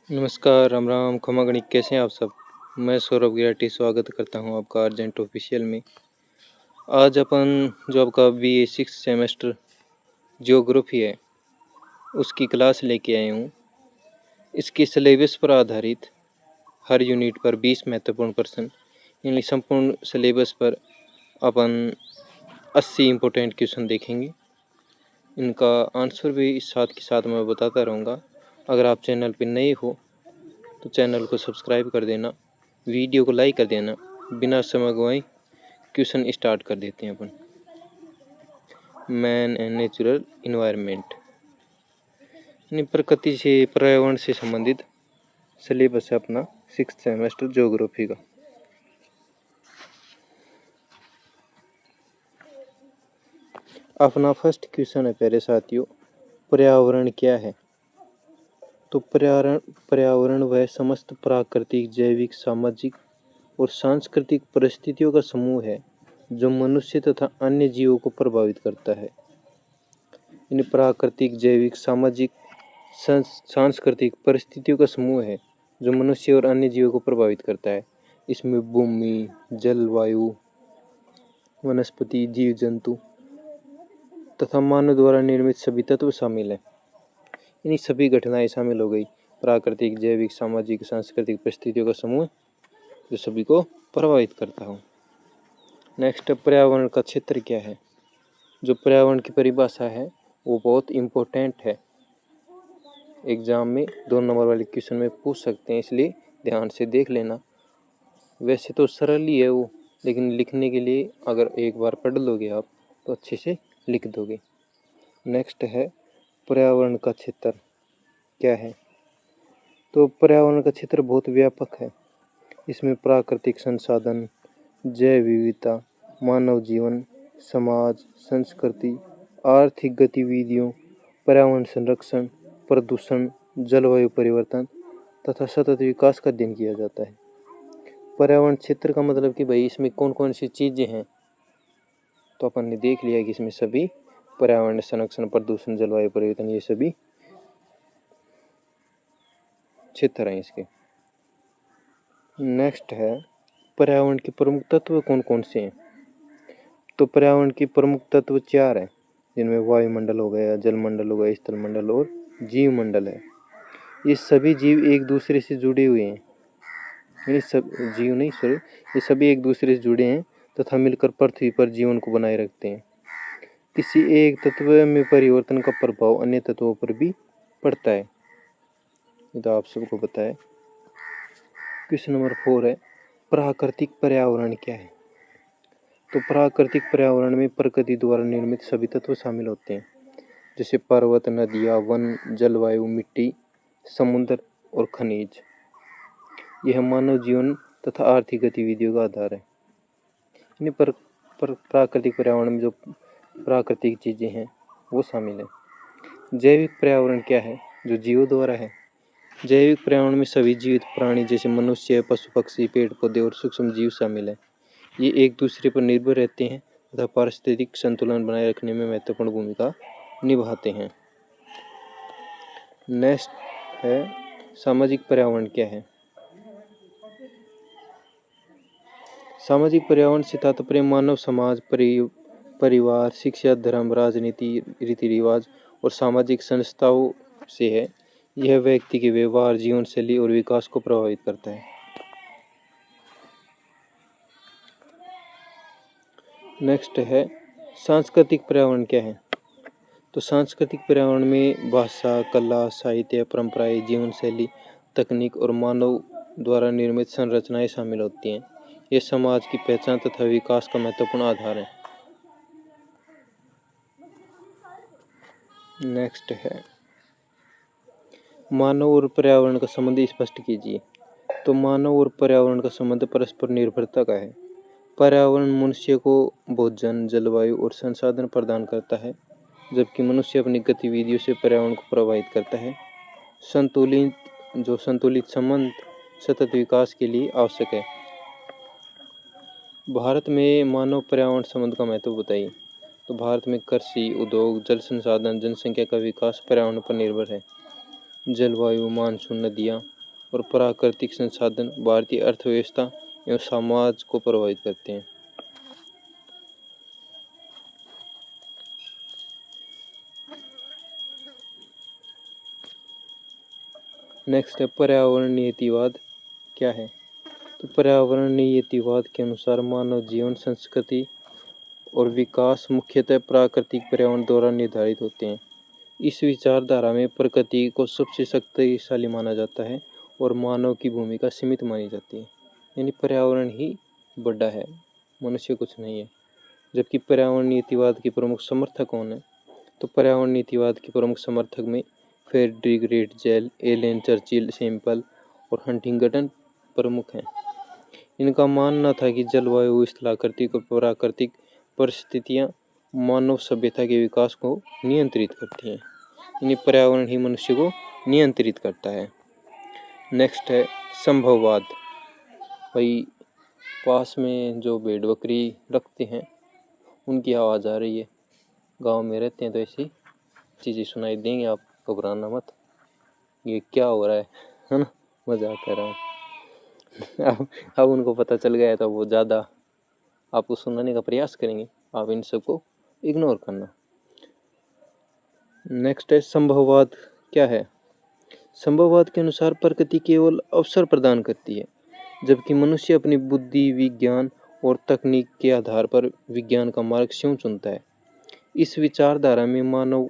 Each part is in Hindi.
नमस्कार, राम राम, खमा गणित, कैसे हैं आप सब। मैं सौरभ गिराटी स्वागत करता हूं आपका अर्जेंट ऑफिशियल में। आज अपन जो आपका BA 6 सेमेस्टर जियोग्राफी है उसकी क्लास लेके आए हूं। इसकी सिलेबस पर आधारित हर यूनिट पर 20 महत्वपूर्ण प्रश्न, यानी संपूर्ण सिलेबस पर अपन 80 इम्पोर्टेंट क्वेश्चन देखेंगे। इनका आंसर भी साथ के साथ मैं बताता रहूँगा। अगर आप चैनल पर नए हो तो चैनल को सब्सक्राइब कर देना, वीडियो को लाइक कर देना। बिना समय गवाए क्वेश्चन स्टार्ट कर देते हैं अपन। मैन एंड नेचुरल इन्वायरमेंट, यानी प्रकृति से पर्यावरण से संबंधित सिलेबस है अपना 6th सेमेस्टर ज्योग्राफी का। अपना फर्स्ट क्वेश्चन है प्यारे साथियों, पर्यावरण क्या है। तो पर्यावरण वह समस्त प्राकृतिक, जैविक, सामाजिक और सांस्कृतिक परिस्थितियों का समूह है जो मनुष्य तथा अन्य जीवों को प्रभावित करता है। इन प्राकृतिक, जैविक, सामाजिक, सांस्कृतिक परिस्थितियों का समूह है जो मनुष्य और अन्य जीवों को प्रभावित करता है। इसमें भूमि, जलवायु, वनस्पति, जीव जंतु तथा मानव द्वारा निर्मित सभी तत्व शामिल हैं। इन्हीं सभी घटनाएं शामिल हो गई। प्राकृतिक, जैविक, सामाजिक, सांस्कृतिक परिस्थितियों का समूह जो सभी को प्रभावित करता हो। नेक्स्ट, पर्यावरण का क्षेत्र क्या है। जो पर्यावरण की परिभाषा है वो बहुत इम्पोर्टेंट है। एग्जाम में 2 नंबर वाले क्वेश्चन में पूछ सकते हैं, इसलिए ध्यान से देख लेना। वैसे तो सरल ही है वो, लेकिन लिखने के लिए अगर एक बार पढ़ लोगे आप तो अच्छे से लिख दोगे। नेक्स्ट है, पर्यावरण का क्षेत्र क्या है। तो पर्यावरण का क्षेत्र बहुत व्यापक है। इसमें प्राकृतिक संसाधन, जैव विविधता, मानव जीवन, समाज, संस्कृति, आर्थिक गतिविधियों, पर्यावरण संरक्षण, प्रदूषण, जलवायु परिवर्तन तथा सतत विकास का अध्ययन किया जाता है। पर्यावरण क्षेत्र का मतलब कि भाई इसमें कौन कौन सी चीज़ें हैं। तो अपन ने देख लिया कि इसमें सभी पर्यावरण संरक्षण, प्रदूषण, जलवायु परिवर्तन, ये सभी क्षेत्र हैं इसके। नेक्स्ट है, पर्यावरण के प्रमुख तत्व कौन कौन से हैं। तो पर्यावरण के प्रमुख तत्व 4 हैं, जिनमें वायुमंडल हो गया, जलमंडल हो गया, स्थलमंडल और जीवमंडल है। ये सभी जीव एक दूसरे से जुड़े हुए हैं। ये सभी एक दूसरे से जुड़े हैं तथा मिलकर पृथ्वी पर जीवन को बनाए रखते हैं। किसी एक तत्व में परिवर्तन का प्रभाव अन्य तत्वों पर भी पड़ता है, ये तो आप सबको पता है। क्वेश्चन नंबर 4 है, प्राकृतिक पर्यावरण क्या है। तो प्राकृतिक पर्यावरण में प्रकृति द्वारा निर्मित सभी तत्व शामिल होते हैं, जैसे पर्वत, नदियाँ, वन, जलवायु, मिट्टी, समुद्र और खनिज। यह मानव जीवन तथा आर्थिक गतिविधियों का आधार है। यानी प्राकृतिक पर्यावरण में जो प्राकृतिक चीज़ें हैं वो शामिल है। जैविक पर्यावरण क्या है, जो जीवों द्वारा है। जैविक पर्यावरण में सभी जीवित प्राणी जैसे मनुष्य, पशु पक्षी, पेड़ पौधे और सूक्ष्म जीव शामिल हैं। ये एक दूसरे पर निर्भर रहते हैं तथा पारिस्थितिक संतुलन बनाए रखने में महत्वपूर्ण भूमिका निभाते हैं। नेक्स्ट है, सामाजिक पर्यावरण क्या है। सामाजिक पर्यावरण से तात्पर्य मानव समाज, परिवार, शिक्षा, धर्म, राजनीति, रीति रिवाज और सामाजिक संस्थाओं से है। यह व्यक्ति के व्यवहार, जीवन शैली और विकास को प्रभावित करता है। नेक्स्ट है, सांस्कृतिक पर्यावरण क्या है। तो सांस्कृतिक पर्यावरण में भाषा, कला, साहित्य, परंपराएं, जीवन शैली, तकनीक और मानव द्वारा निर्मित संरचनाएं शामिल होती हैं। ये समाज की पहचान तथा विकास का महत्वपूर्ण आधार है। नेक्स्ट है, मानव और पर्यावरण का संबंध स्पष्ट कीजिए। तो मानव और पर्यावरण का संबंध परस्पर निर्भरता का है। पर्यावरण मनुष्य को भोजन, जलवायु और संसाधन प्रदान करता है, जबकि मनुष्य अपनी गतिविधियों से पर्यावरण को प्रभावित करता है। संतुलित संबंध सतत विकास के लिए आवश्यक है। भारत में मानव पर्यावरण संबंध का महत्व बताइए। तो भारत में कृषि, उद्योग, जल संसाधन, जनसंख्या का विकास पर्यावरण पर निर्भर है। जलवायु, मानसून, नदियाँ, और प्राकृतिक संसाधन भारतीय अर्थव्यवस्था एवं समाज को प्रभावित करते हैं। नेक्स्ट है पर्यावरण नीतिवाद क्या है। तो पर्यावरण नीतिवाद के अनुसार मानव जीवन, संस्कृति और विकास मुख्यतः प्राकृतिक पर्यावरण द्वारा निर्धारित होते हैं। इस विचारधारा में प्रकृति को सबसे शक्तिशाली माना जाता है और मानव की भूमिका सीमित मानी जाती है। यानी पर्यावरण ही बड़ा है, मनुष्य कुछ नहीं है। जबकि पर्यावरण नीतिवाद के प्रमुख समर्थक कौन है। तो पर्यावरण नीतिवाद के प्रमुख समर्थक में Friedrich Ratzel, Ellen Churchill, Semple और हंटिंगटन प्रमुख हैं। इनका मानना था कि जलवायु, स्थलाकृतिक और प्राकृतिक परिस्थितियां मानव सभ्यता के विकास को नियंत्रित करती हैं। यानी पर्यावरण ही मनुष्य को नियंत्रित करता है। नेक्स्ट है संभववाद। भाई पास में जो भेड़ बकरी रखते हैं उनकी आवाज़ आ रही है। गांव में रहते हैं तो ऐसी चीज़ें सुनाई देंगी, आप घबराना मत। ये क्या हो रहा है ना, मजाक कर रहा हूँ। अब उनको पता चल गया तो वो ज़्यादा आपको सुनाने का प्रयास करेंगे। आप इन सबको इग्नोर करना। नेक्स्ट है संभववाद क्या है। संभववाद के अनुसार प्रकृति केवल अवसर प्रदान करती है, जबकि मनुष्य अपनी बुद्धि, विज्ञान और तकनीक के आधार पर विज्ञान का मार्ग स्वयं चुनता है। इस विचारधारा में मानव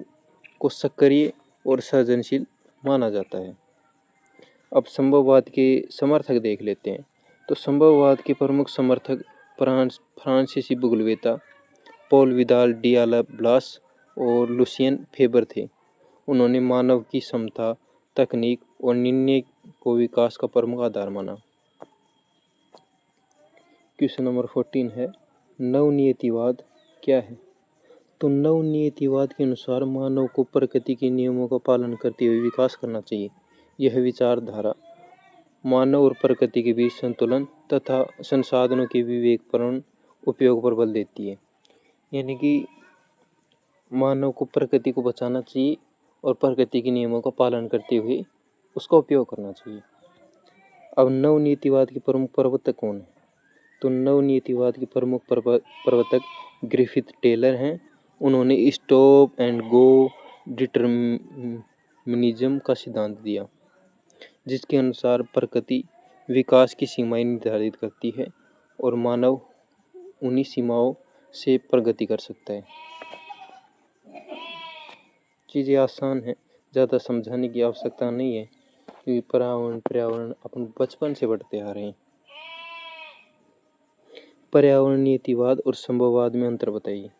को सक्रिय और सृजनशील माना जाता है। अब संभववाद के समर्थक देख लेते हैं। तो संभववाद के प्रमुख समर्थक फ्रांसीसी बुगलवेता, पॉल विदाल डियाब्लास और लुसियन फेबर थे। उन्होंने मानव की क्षमता, तकनीक और निर्णय को विकास का प्रमुख आधार माना। क्वेश्चन नंबर 14 है नवनियतिवाद क्या है। तो नवनियतिवाद के अनुसार मानव को प्रकृति के नियमों का पालन करते हुए विकास करना चाहिए। यह विचारधारा मानव और प्रकृति के बीच संतुलन तथा संसाधनों के विवेकपूर्ण उपयोग पर बल देती है। यानी कि मानव को प्रकृति को बचाना चाहिए और प्रकृति के नियमों का पालन करते हुए उसका उपयोग करना चाहिए। अब नवनीतिवाद के प्रमुख प्रवर्तक कौन है। तो नवनीतिवाद के प्रमुख प्रवर्तक ग्रिफिथ टेलर हैं। उन्होंने स्टॉप एंड गो डिटरमिनिज्म का सिद्धांत दिया, जिसके अनुसार प्रकृति विकास की सीमाएं निर्धारित करती है और मानव उन्हीं सीमाओं से प्रगति कर सकता है। चीज़ें आसान हैं, ज़्यादा समझाने की आवश्यकता नहीं है, क्योंकि पर्यावरण अपन बचपन से पढ़ते आ रहे हैं। पर्यावरण नीतिवाद और संभववाद में अंतर बताइए।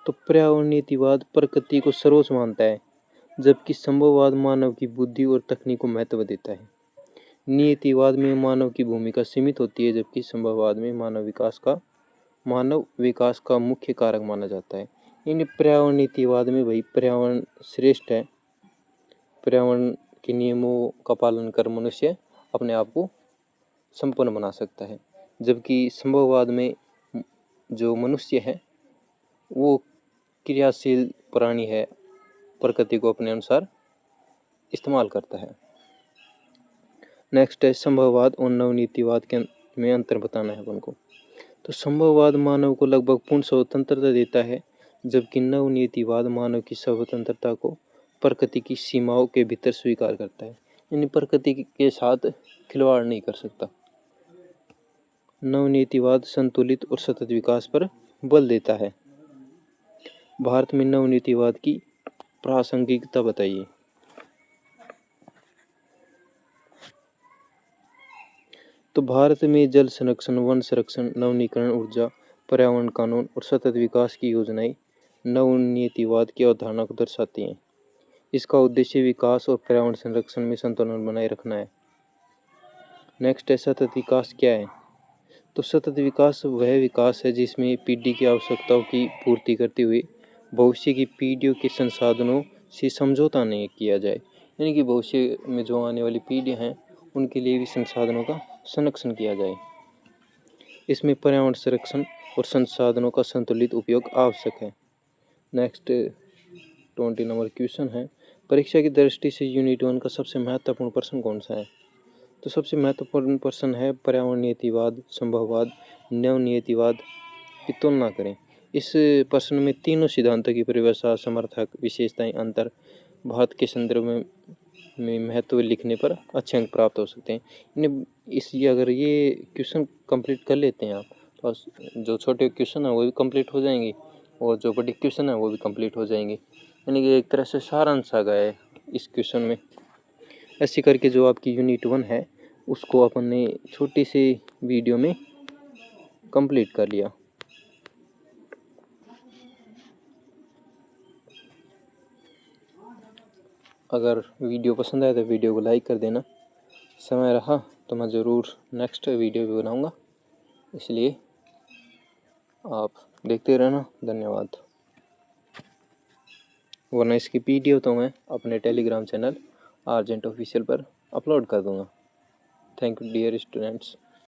तो पर्यावरण नीतिवाद प्रकृति को सर्वोच्च मानता है, जबकि संभववाद मानव की बुद्धि और तकनीक को महत्व देता है। नीतिवाद में मानव की भूमिका सीमित होती है, जबकि संभववाद में मानव विकास का मुख्य कारक माना जाता है। यानी पर्यावरण नीतिवाद में भाई पर्यावरण श्रेष्ठ है, पर्यावरण के नियमों का पालन कर मनुष्य अपने आप को संपन्न बना सकता है। जबकि संभववाद में जो मनुष्य है वो क्रियाशील प्राणी है, प्रकृति को अपने अनुसार इस्तेमाल करता है। नेक्स्ट है संभववाद और नवनीतिवाद के में अंतर बताना है अपन को। तो संभववाद मानव को लगभग पूर्ण स्वतंत्रता देता है, जबकि नवनीतिवाद मानव की स्वतंत्रता को प्रकृति की सीमाओं के भीतर स्वीकार करता है। यानी प्रकृति के साथ खिलवाड़ नहीं कर सकता। नवनीतिवाद संतुलित और सतत विकास पर बल देता है। भारत में नवनीतिवाद की प्रासंगिकता बताइए। तो भारत में जल संरक्षण, वन संरक्षण, नवीकरण ऊर्जा, पर्यावरण कानून और सतत विकास की योजनाएं नवनीतिवाद की अवधारणा को दर्शाती हैं। इसका उद्देश्य विकास और पर्यावरण संरक्षण में संतुलन बनाए रखना है। नेक्स्ट है सतत विकास क्या है। तो सतत विकास वह विकास है जिसमें पीढ़ी की आवश्यकताओं की पूर्ति करते हुए भविष्य की पीढ़ियों के संसाधनों से समझौता नहीं किया जाए। यानी कि भविष्य में जो आने वाली पीढ़ियां हैं उनके लिए भी संसाधनों का संरक्षण किया जाए। इसमें पर्यावरण संरक्षण और संसाधनों का संतुलित उपयोग आवश्यक है। नेक्स्ट 20 नंबर क्वेश्चन है, परीक्षा की दृष्टि से यूनिट 1 का सबसे महत्वपूर्ण प्रश्न कौन सा है। तो सबसे महत्वपूर्ण प्रश्न है पर्यावरणीयतिवाद, संभववाद, नवनियतिवाद की तुलना करें। इस प्रश्न में तीनों सिद्धांतों की परिभाषा, समर्थक, विशेषताएं, अंतर, भारत के संदर्भ में महत्व लिखने पर अच्छे अंक प्राप्त हो सकते हैं। इन्हें इसलिए अगर ये क्वेश्चन कंप्लीट कर लेते हैं आप, तो जो छोटे क्वेश्चन है वो भी कंप्लीट हो जाएंगे और जो बड़े क्वेश्चन है वो भी कंप्लीट हो जाएंगे। यानी कि एक तरह से सारांश आ गया है इस क्वेश्चन में। ऐसे करके जो आपकी यूनिट 1 है उसको अपन ने छोटी सी वीडियो में कंप्लीट कर लिया। अगर वीडियो पसंद आए तो वीडियो को लाइक कर देना। समय रहा तो मैं ज़रूर नेक्स्ट वीडियो भी बनाऊंगा, इसलिए आप देखते रहना। धन्यवाद। वरना इसकी पीडीएफ तो मैं अपने टेलीग्राम चैनल आर्जेंट ऑफिशियल पर अपलोड कर दूंगा। Thank you dear students.